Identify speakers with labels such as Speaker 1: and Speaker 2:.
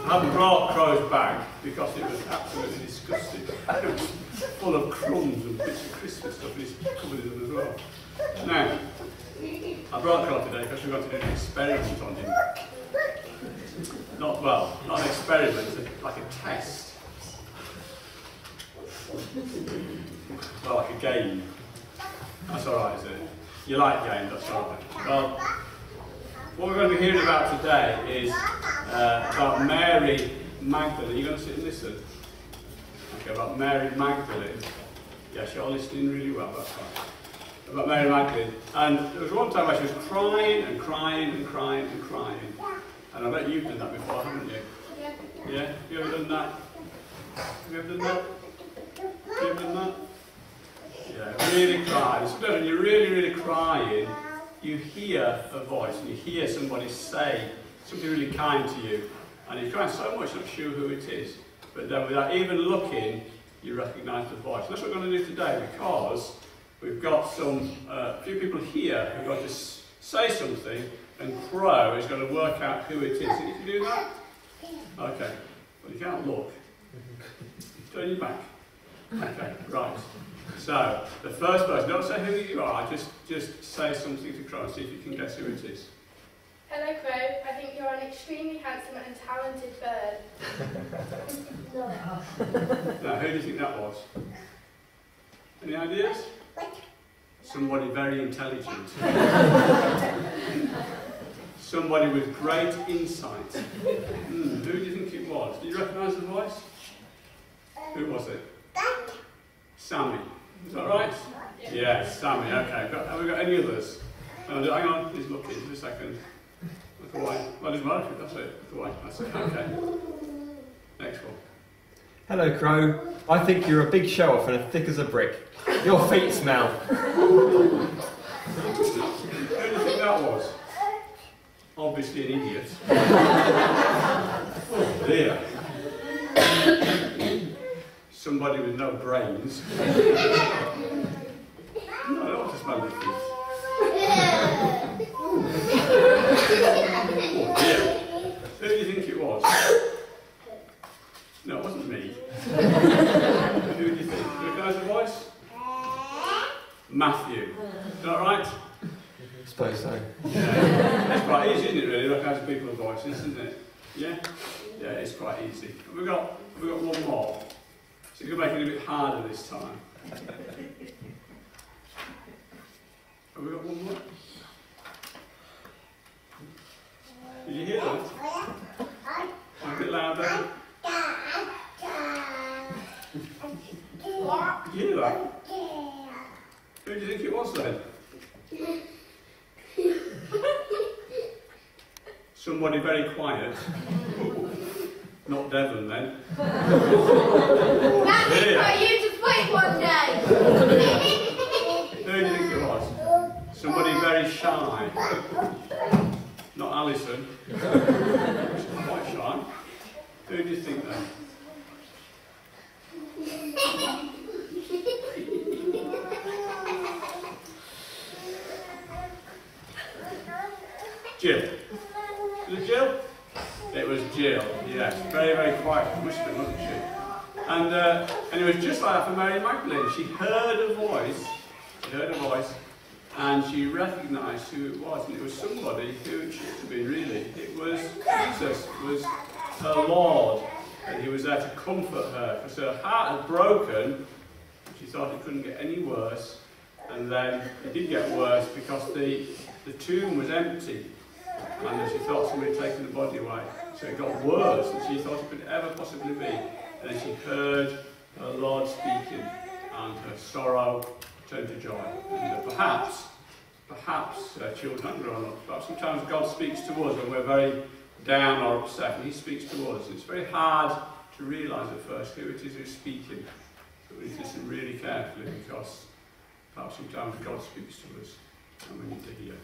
Speaker 1: I hadn't brought Crow's bag because it was absolutely disgusting. It was full of crumbs and bits of Christmas stuff, and he's covered in them as well. Now, I brought Crow today because we're going to do an experiment on him. Not an experiment, like a test. Well, like a game. That's alright, is it? You like games, that's alright. Well, what we're going to be hearing about today is about Mary Magdalene. You're going to sit and listen? Okay, about Mary Magdalene. Yes, you're listening really well, that's right. About Mary Magdalene. And there was one time where she was crying and crying and crying and crying. And I bet you've done that before, haven't you? Yeah. Yeah? Have you ever done that? Have you ever done that? Have you ever done that? Yeah, really crying. Sometimes when you're really, really crying, you hear a voice and you hear somebody say something really kind to you. And you're crying so much, not sure who it is. But then without even looking, you recognise the voice. And that's what we're going to do today, because we've got a few people here who are going to say something, and Crow is going to work out who it is. Can you do that? Okay. Well, you can't look. Turn your back. Okay, right. So, the first person, don't say who you are, just say something to Crow and see if you can guess who it is.
Speaker 2: Hello, Crow. I think you're an extremely handsome and talented bird.
Speaker 1: Now, who do you think that was? Any ideas? Somebody very intelligent. Somebody with great insight. Who do you think it was? Do you recognise the voice? Who was it? Sammy. Is that right? Yes, Sammy. Okay. Have we got any others? Hang on. He's looking. Just a second. Look away. Well, it doesn't matter. That's it. Look away. That's it. Okay. Next one.
Speaker 3: Hello, Crow. I think you're a big show-off and as thick as a brick. Your feet smell.
Speaker 1: Who do you think that was? Obviously an idiot. Oh dear. Somebody with no brains. No, I don't want to smell your feet. Oh dear. Who do you think it was? No, it wasn't me. Who do you think? Do you recognise the voice? Matthew. Is that right?
Speaker 3: I suppose so.
Speaker 1: Yeah. It's quite easy, isn't it, really? Recognise people's voices, isn't it? Yeah? Yeah, it's quite easy. Have we got one more? So you're going to make it a bit harder this time. Have we got one more? Did you hear that? A bit louder. Did you hear that? Who do you think it was then? Somebody very quiet. Not Devon then.
Speaker 2: That's for you to fight one day.
Speaker 1: Who do you think it was? Somebody very shy. Not Alison. She's quite shy. Who do you think then? Jill. Was it Jill? It was Jill, yes. Very, very quiet whispering, wasn't she? And it was just like that for Mary Magdalene. She heard a voice, and she recognised who it was. And it was somebody who it should have been, really. It was Jesus, it was her Lord. And he was there to comfort her, because her heart had broken. She thought it couldn't get any worse. And then it did get worse because the tomb was empty. And she thought somebody had taken the body away. So it got worse than she thought it could ever possibly be. And then she heard her Lord speaking, and her sorrow turned to joy. And perhaps children aren't grown up. Perhaps sometimes God speaks to us when we're very down or upset, and he speaks to us. It's very hard to realise at first who it is who's speaking. But we need to listen really carefully, because perhaps sometimes God speaks to us and we need to hear.